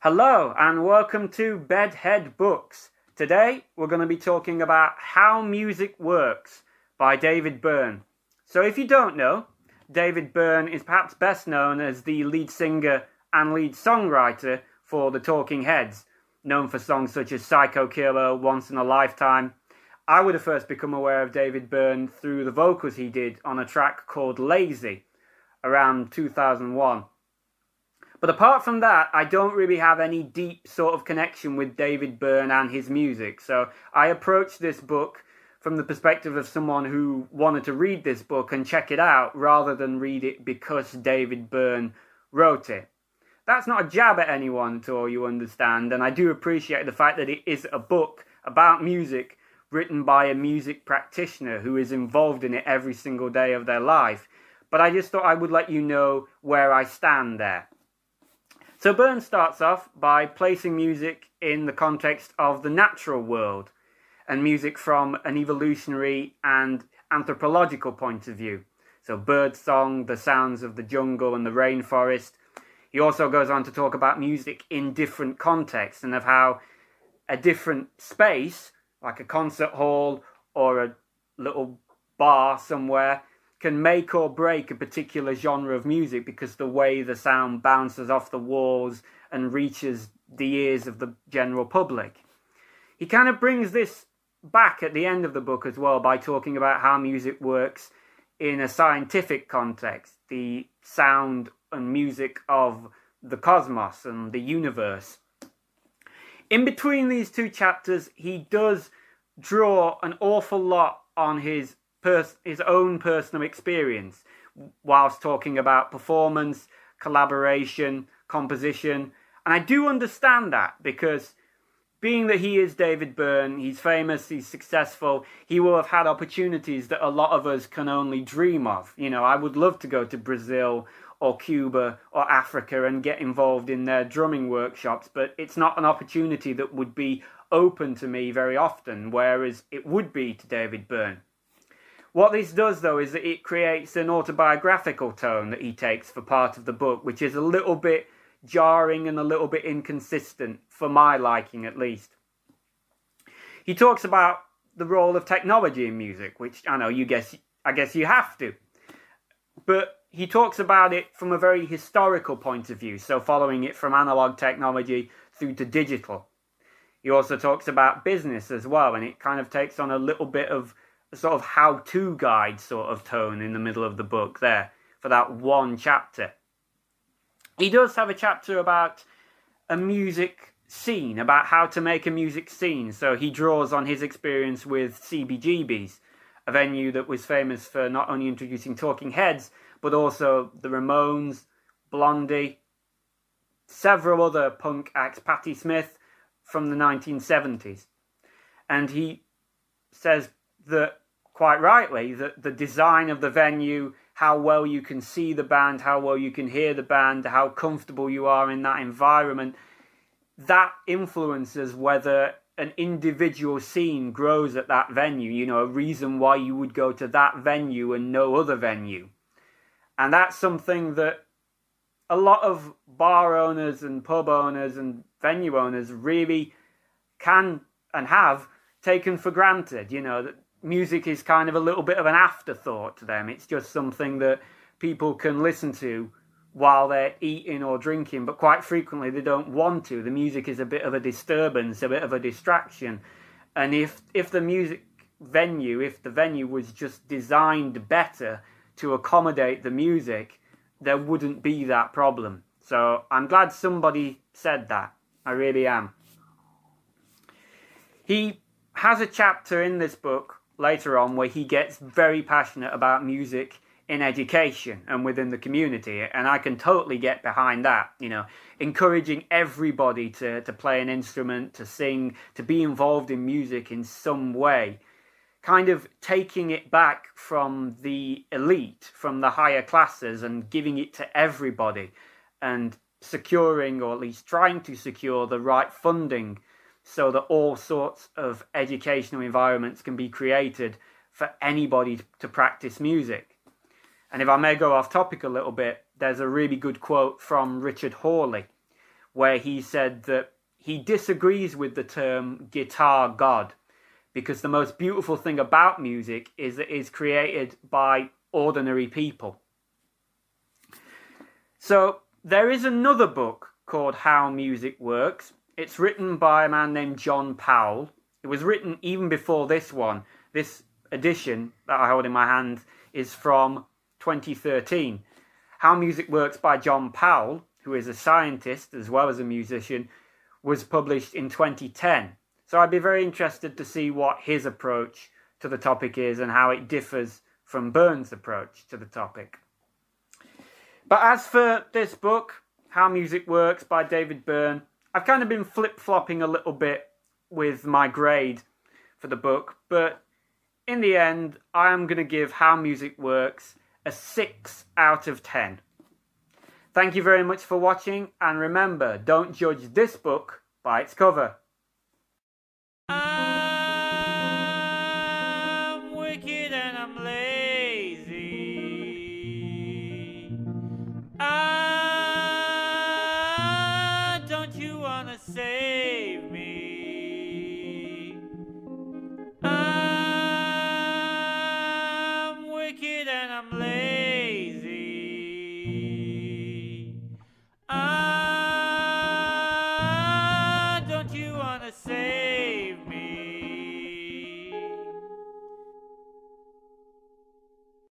Hello and welcome to Bedhead Books. Today we're going to be talking about How Music Works by David Byrne. So if you don't know, David Byrne is perhaps best known as the lead singer and lead songwriter for the Talking Heads, known for songs such as Psycho Killer, Once in a Lifetime. I would have first become aware of David Byrne through the vocals he did on a track called Lazy around 2001. But apart from that, I don't really have any deep sort of connection with David Byrne and his music. So I approached this book from the perspective of someone who wanted to read this book and check it out rather than read it because David Byrne wrote it. That's not a jab at anyone at all, you understand, and I do appreciate the fact that it is a book about music written by a music practitioner who is involved in it every single day of their life. But I just thought I would let you know where I stand there. So Byrne starts off by placing music in the context of the natural world and music from an evolutionary and anthropological point of view. So birdsong, the sounds of the jungle and the rainforest. He also goes on to talk about music in different contexts and of how a different space, like a concert hall or a little bar somewhere, can make or break a particular genre of music because the way the sound bounces off the walls and reaches the ears of the general public. He kind of brings this back at the end of the book as well by talking about how music works in a scientific context, the sound and music of the cosmos and the universe. In between these two chapters, he does draw an awful lot on his own personal experience whilst talking about performance, collaboration, composition. And I do understand that because being that he is David Byrne, he's famous, he's successful, he will have had opportunities that a lot of us can only dream of. You know, I would love to go to Brazil or Cuba or Africa and get involved in their drumming workshops, but it's not an opportunity that would be open to me very often, whereas it would be to David Byrne. What this does, though, is that it creates an autobiographical tone that he takes for part of the book, which is a little bit jarring and a little bit inconsistent, for my liking at least. He talks about the role of technology in music, which I guess you have to. But he talks about it from a very historical point of view, so following it from analog technology through to digital. He also talks about business as well, and it kind of takes on a little bit of a sort of how-to guide sort of tone in the middle of the book there for that one chapter. He does have a chapter about a music scene, about how to make a music scene. So he draws on his experience with CBGB's, a venue that was famous for not only introducing Talking Heads, but also the Ramones, Blondie, several other punk acts, Patti Smith, from the 1970s. And he says that, quite rightly, that the design of the venue, how well you can see the band, how well you can hear the band, how comfortable you are in that environment, that influences whether an individual scene grows at that venue, you know, a reason why you would go to that venue and no other venue. And that's something that a lot of bar owners and pub owners and venue owners really can and have taken for granted, you know, that music is kind of a little bit of an afterthought to them. It's just something that people can listen to while they're eating or drinking, but quite frequently they don't want to. The music is a bit of a disturbance, a bit of a distraction. And if the venue was just designed better to accommodate the music, there wouldn't be that problem. So I'm glad somebody said that. I really am. He has a chapter in this book later on where he gets very passionate about music in education and within the community, and I can totally get behind that, you know, encouraging everybody to play an instrument, to sing, to be involved in music in some way, kind of taking it back from the elite, from the higher classes, and giving it to everybody, and securing, or at least trying to secure, the right funding so that all sorts of educational environments can be created for anybody to practice music. And if I may go off topic a little bit, there's a really good quote from Richard Hawley, where he said that he disagrees with the term guitar god, because the most beautiful thing about music is that it's created by ordinary people. So there is another book called How Music Works. It's written by a man named John Powell. It was written even before this one. This edition that I hold in my hand is from 2013. How Music Works by John Powell, who is a scientist as well as a musician, was published in 2010. So I'd be very interested to see what his approach to the topic is and how it differs from Byrne's approach to the topic. But as for this book, How Music Works by David Byrne, I've kind of been flip-flopping a little bit with my grade for the book, but in the end, I am going to give How Music Works a 6 out of 10. Thank you very much for watching, and remember, don't judge this book by its cover.